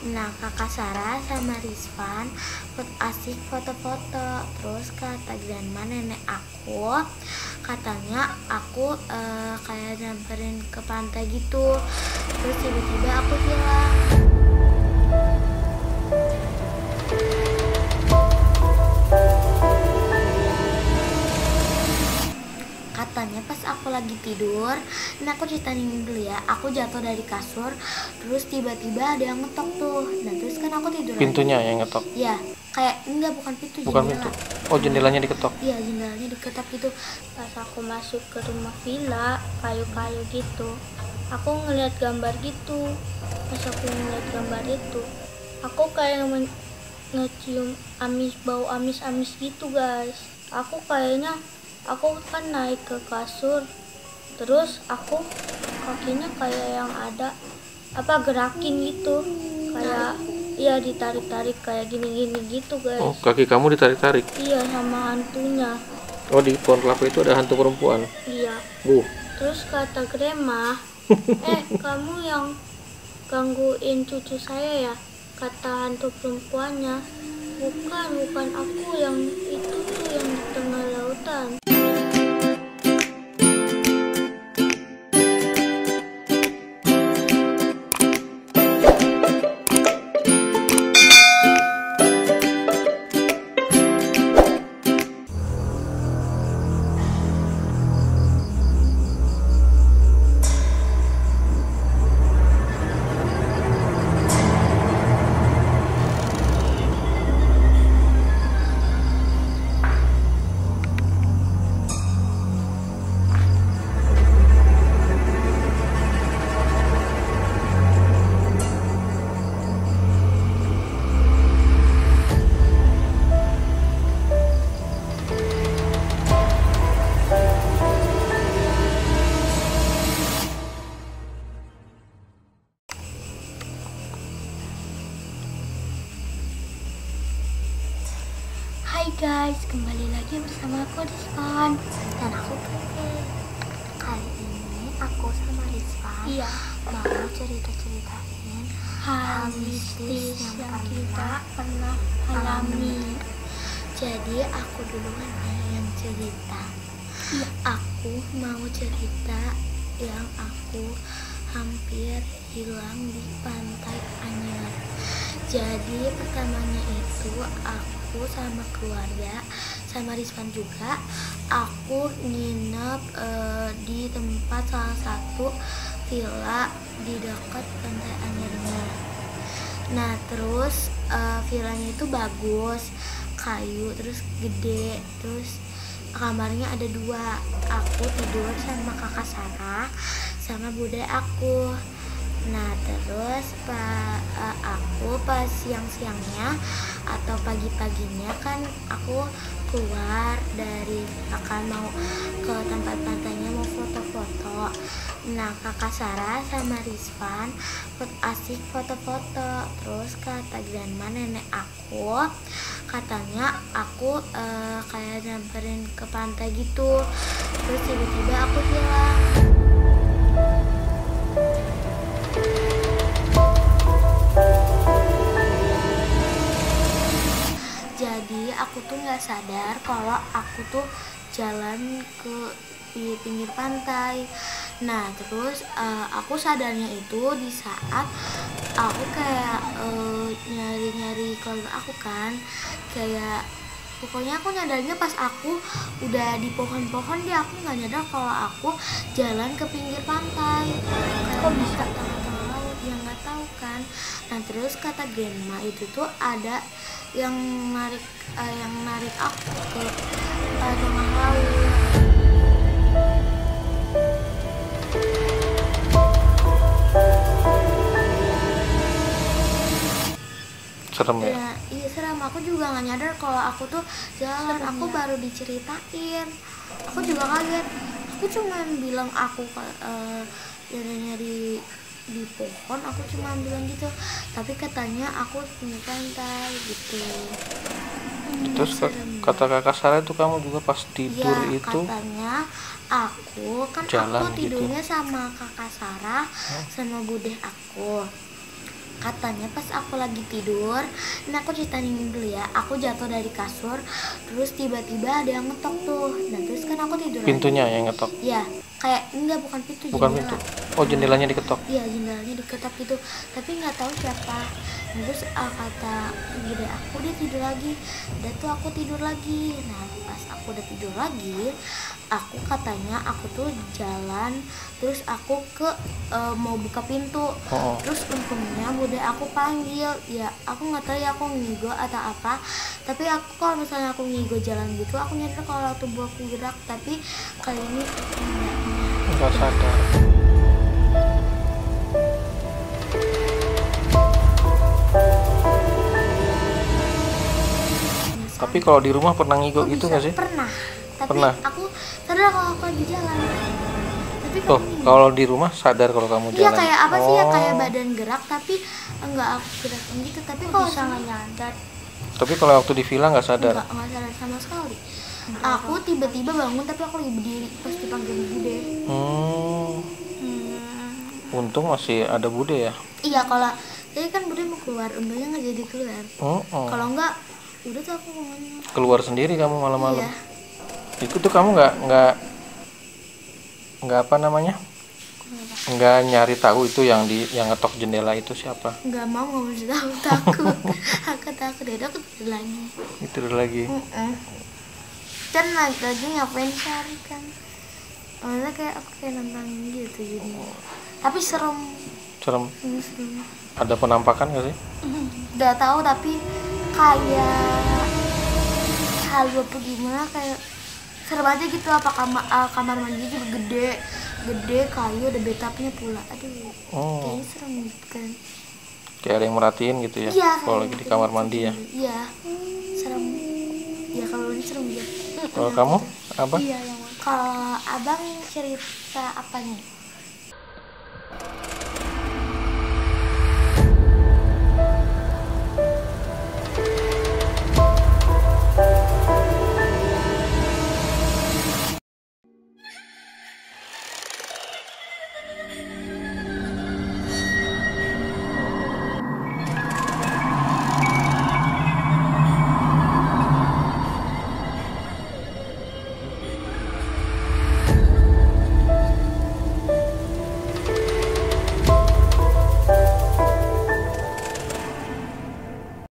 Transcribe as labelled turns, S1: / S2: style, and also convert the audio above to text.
S1: Nah, kakak Sarah sama Rizvan asik foto-foto. Terus kata grandma nenek aku, katanya aku kayak nyamperin ke pantai gitu. Terus tiba-tiba aku hilang. Katanya pas aku lagi tidur, nah aku ceritain dulu ya, aku jatuh dari kasur, terus tiba-tiba ada yang ngetok tuh. Nah terus kan aku tidur
S2: Pintunya
S1: lagi.
S2: yang ngetok?
S1: Ya, kayak enggak, bukan pintu,
S2: Bukan
S1: jendela.
S2: pintu. Oh, jendelanya diketok.
S1: Iya, jendelanya diketok gitu.
S3: Pas aku masuk ke rumah villa kayu-kayu gitu, aku ngeliat gambar gitu. Pas aku ngeliat gambar itu, aku kayak ngecium bau amis-amis gitu guys. Aku kan naik ke kasur, terus aku kakinya kayak yang ada gerakin gitu, kayak iya ditarik-tarik kayak gini-gini gitu guys.
S2: Oh, kaki kamu ditarik-tarik?
S3: Iya, sama hantunya.
S2: Oh, di pohon kelapa itu ada hantu perempuan?
S3: Iya. Terus kata grandma, kamu yang gangguin cucu saya ya? Kata hantu perempuannya. Bukan aku, yang itu tuh yang di tengah lautan.
S1: Hai guys, kembali lagi bersama aku Rizvan dan aku Keke. Kali ini aku sama Rizvan mau cerita-ceritain hal mistis yang kita pernah alami. Jadi aku duluan yang cerita. Aku mau cerita yang aku hampir hilang di Pantai Anyer. Jadi pertamanya itu aku sama keluarga, sama Rizvan juga, aku nginep di tempat salah satu villa di dekat Pantai Anyarnya. Nah terus villanya itu bagus, kayu, terus gede, terus kamarnya ada 2. Aku tidur sama kakak Sarah sama bude aku. Nah terus aku pas siang-siangnya atau pagi-paginya kan aku keluar dari akan mau ke tempat pantainya mau foto-foto. Nah kakak Sarah sama Rizvan asik foto-foto. Terus kata grandma nenek aku, katanya aku kayak nyamperin ke pantai gitu. Terus tiba-tiba aku hilang. Jadi aku tuh nggak sadar kalau aku tuh jalan di pinggir pantai. Nah terus aku sadarnya itu di saat aku kayak nyari-nyari keluarga aku kan, kayak pokoknya aku nyadarnya pas aku udah di pohon-pohon deh. Aku nggak nyadar kalau aku jalan ke pinggir pantai. Kok bisa tengah-tengah laut ya nggak tahu kan. Nah terus kata grandma itu tuh ada yang narik aku ke tengah laut.
S2: Serem ya?
S1: Iya serem. Aku juga nggak nyadar kalau aku tuh jalan. Aku baru diceritain. Aku juga kaget. Aku cuman bilang aku nyari di pohon. Aku cuma bilang gitu. Tapi katanya aku di pantai gitu.
S2: Terus kata kakak Sarah itu kamu juga pas tidur
S1: ya,
S2: itu
S1: katanya aku kan
S2: jalan
S1: aku tidurnya
S2: gitu
S1: sama kakak Sarah sama bude aku. katanya pas aku lagi tidur, ini aku ceritain dulu ya, aku jatuh dari kasur, terus tiba-tiba ada yang ngetok tuh, nah terus kan aku tidur
S2: Pintunya
S1: lagi.
S2: yang ngetok.
S1: Ya, kayak enggak, bukan pintu,
S2: Bukan
S1: jendela.
S2: pintu. Oh, jendelanya diketok.
S1: Iya, jendelanya diketok gitu, tapi nggak tahu siapa. Nah, terus kata bude aku, dia tidur lagi, udah tuh aku tidur lagi. Nah pas aku udah tidur lagi, aku katanya aku tuh jalan, terus aku ke mau buka pintu.
S2: Oh.
S1: Terus untungnya bude aku panggil, ya aku nggak tahu ya aku ngigo atau apa, tapi aku kalau misalnya aku ngigo jalan gitu, aku nyadar kalau tubuh aku gerak, tapi kali ini
S2: Nggak sadar. Tapi kalau di rumah pernah ngigo
S1: kok
S2: gitu
S1: bisa?
S2: nggak sih?
S1: Pernah, tapi
S2: Pernah.
S1: aku sadar kalau aku lagi jalan, tapi
S2: Oh,
S1: kali ini
S2: kalau di rumah sadar kalau kamu
S1: iya
S2: jalan.
S1: kayak apa sih ya, kayak
S2: Oh.
S1: badan gerak tapi enggak aku gerakin gitu, tapi
S3: Kok
S1: kalau
S3: bisa nggak nyadar?
S2: Tapi kalau waktu di villa nggak sadar.
S1: enggak sadar sama sekali. Aku tiba-tiba bangun tapi aku lagi berdiri pas dipanggil bude.
S2: Untung masih ada bude ya.
S1: Iya, kalau jadi kan bude mau keluar, untungnya nggak jadi keluar. Kalau enggak udah tuh aku ngomongnya.
S2: Keluar sendiri kamu malam-malam.
S1: Iya,
S2: Itu tuh kamu nggak apa namanya? Nggak nyari tahu itu yang ngetok jendela itu siapa?
S1: nggak mau ngomong, tahu, takut. Aku takut, udah aku tidur lagi.
S2: Itu lagi.
S1: Kan lagi ngapain cari kan, maksudnya kayak aku kayak nonton gitu jadi, tapi serem.
S2: Serem.
S1: Serem.
S2: Ada penampakan nggak sih?
S1: Udah tahu tapi kayak halu apa gimana, kayak serem aja gitu. Apa kamar mandi juga gede kayu, ada bathtubnya pula, aduh kayaknya serem gitu kan.
S2: Kayak ada yang merhatiin gitu ya.
S1: Iya,
S2: Kalau lagi di kamar mandi ya.
S1: Iya, serem ya, kalau ini serem ya.
S2: Kalau kamu apa?
S1: Iya, yang kalau abang cerita apa nih?